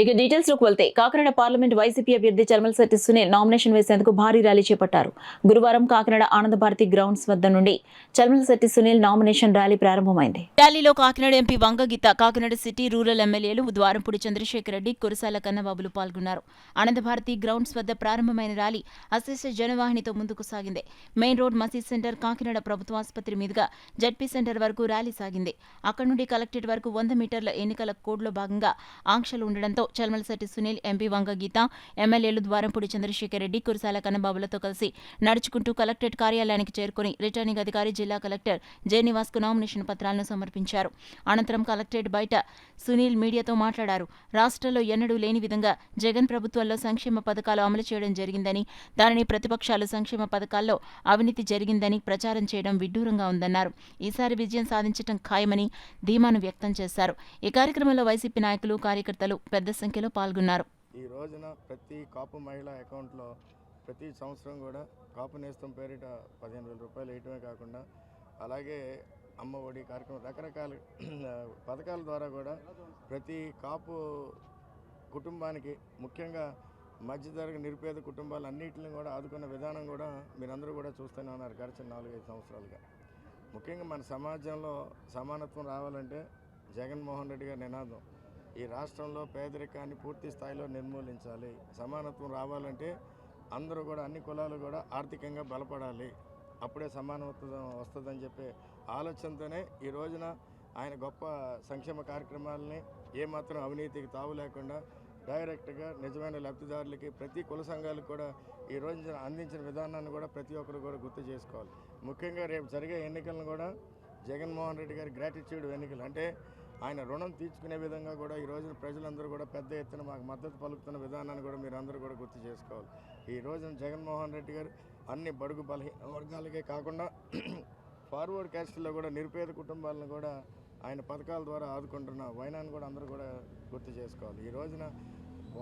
ఇక డీటెయిల్స్ లోకి వెళ్తే కాకినాడ పార్లమెంట్ వైసీపీ అభ్యర్థి చల్మలశెట్టి సునీల్ నామినేషన్ వేసేందుకు భారీ ర్యాలీ చేపట్టారు. గురువారం కాకినాడ ఆనందభారతి గ్రౌండ్స్ వద్ద నుండి చల్మలశెట్టి సునీల్ నామినేషన్ ర్యాలీ ప్రారంభమైంది. ర్యాలీలో Kakinada MP Vanga Geetha, Kakinada city rural ఎమ్మెల్యేలు ద్వారంపూడి చంద్రశేఖర్ రెడ్డి, కురసాల కన్నబాబులు పాల్గొన్నారు. ఆనందభారతి గ్రౌండ్స్ వద్ద ప్రారంభమైన ర్యాలీ అశేష జనవాహినితో ముందుకు సాగింది. మెయిన్ రోడ్ మసీద్ సెంటర్, కాకినాడ ప్రభుత్వ ఆసుపత్రి మీదుగా జడ్పీ సెంటర్ వరకు ర్యాలీ సాగింది. అక్కడి నుండి కలెక్టరేట్ వరకు 100 మీటర్ల ఎన్నికల కోడ్లో భాగంగా ఆంక్షలు ఉండడంతో చల్మలశెట్టి సునీల్, ఎంపీ వంగగీత, ఎమ్మెల్యేలు ద్వారంపూడి చంద్రశేఖర్ రెడ్డి, కురసాల కన్నబాబులతో కలిసి నడుచుకుంటూ కలెక్టరేట్ కార్యాలయానికి చేరుకుని రిటర్నింగ్ అధికారి జిల్లా కలెక్టర్ జె నివాస్కు నామినేషన్ పత్రాలను సమర్పించారు. అనంతరం కలెక్టరేట్ బయట సునీల్ మీడియాతో మాట్లాడారు. రాష్ట్రంలో ఎన్నడూ లేని విధంగా జగన్ ప్రభుత్వంలో సంక్షేమ పథకాలు అమలు చేయడం జరిగిందని, దానిని ప్రతిపక్షాలు సంక్షేమ పథకాల్లో అవినీతి జరిగిందని ప్రచారం చేయడం విడ్డూరంగా ఉందన్నారు. ఈసారి విజయం సాధించడం ఖాయమని ధీమాను వ్యక్తం చేశారు. ఈ కార్యక్రమంలో వైసీపీ నాయకులు, కార్యకర్తలు పెద్ద సంఖ్యలో పాల్గొన్నారు. ఈ రోజున ప్రతి కాపు మహిళ అకౌంట్లో ప్రతి సంవత్సరం కూడా కాపు నేస్తం పేరిట 15,000 రూపాయలు వేయటమే కాకుండా అలాగే అమ్మ ఒడి కార్యక్రమం రకరకాల పథకాల ద్వారా కూడా ప్రతి కాపు కుటుంబానికి, ముఖ్యంగా మధ్యతరగతి నిరుపేద కుటుంబాలు అన్నింటిని కూడా ఆదుకున్న విధానం కూడా మీరందరూ కూడా చూస్తూనే ఉన్నారు గడిచిన 4-5 సంవత్సరాలుగా. ముఖ్యంగా మన సమాజంలో సమానత్వం రావాలంటే జగన్మోహన్ రెడ్డి గారి నినాదం ఈ రాష్ట్రంలో పేదరికాన్ని పూర్తి స్థాయిలో నిర్మూలించాలి, సమానత్వం రావాలంటే అందరూ కూడా అన్ని కులాలు కూడా ఆర్థికంగా బలపడాలి, అప్పుడే సమానత్వం వస్తుందని చెప్పే ఆలోచనతోనే ఈ రోజున ఆయన గొప్ప సంక్షేమ కార్యక్రమాలని ఏమాత్రం అవినీతికి తావు లేకుండా డైరెక్ట్గా నిజమైన లబ్ధిదారులకి ప్రతి కుల సంఘాలకు కూడా ఈ రోజు అందించిన విధానాన్ని కూడా ప్రతి ఒక్కరు కూడా గుర్తు చేసుకోవాలి. ముఖ్యంగా రేపు జరిగే ఎన్నికలను కూడా జగన్మోహన్ రెడ్డి గారి గ్రాటిట్యూడ్ ఎన్నికలు అంటే ఆయన రుణం తీర్చుకునే విధంగా కూడా ఈ రోజున ప్రజలందరూ కూడా పెద్ద ఎత్తున మాకు మద్దతు పలుకుతున్న విధానాన్ని కూడా మీరు అందరూ కూడా గుర్తు చేసుకోవాలి. ఈ రోజున జగన్మోహన్ రెడ్డి గారు అన్ని బడుగు బలహీన వర్గాలకే కాకుండా ఫార్వర్డ్ క్యాస్ట్లో కూడా నిరుపేద కుటుంబాలను కూడా ఆయన పథకాల ద్వారా ఆదుకుంటున్న వైనాన్ని కూడా అందరూ కూడా గుర్తు చేసుకోవాలి. ఈ రోజున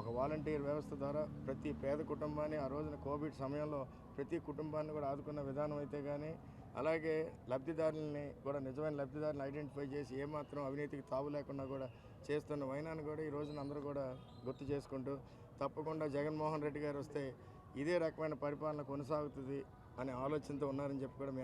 ఒక వాలంటీర్ వ్యవస్థ ద్వారా ప్రతి పేద కుటుంబాన్ని ఆ రోజున కోవిడ్ సమయంలో ప్రతి కుటుంబాన్ని కూడా ఆదుకున్న విధానం అయితే కానీ, అలాగే లబ్ధిదారులని కూడా నిజమైన లబ్ధిదారులను ఐడెంటిఫై చేసి ఏమాత్రం అవినీతికి తావు లేకుండా కూడా చేస్తున్న వైనాన్ని కూడా ఈ రోజున అందరూ కూడా గుర్తు చేసుకుంటూ తప్పకుండా జగన్మోహన్ రెడ్డి గారు వస్తే ఇదే రకమైన పరిపాలన కొనసాగుతుంది అనే ఆలోచనతో ఉన్నారని చెప్పి కూడా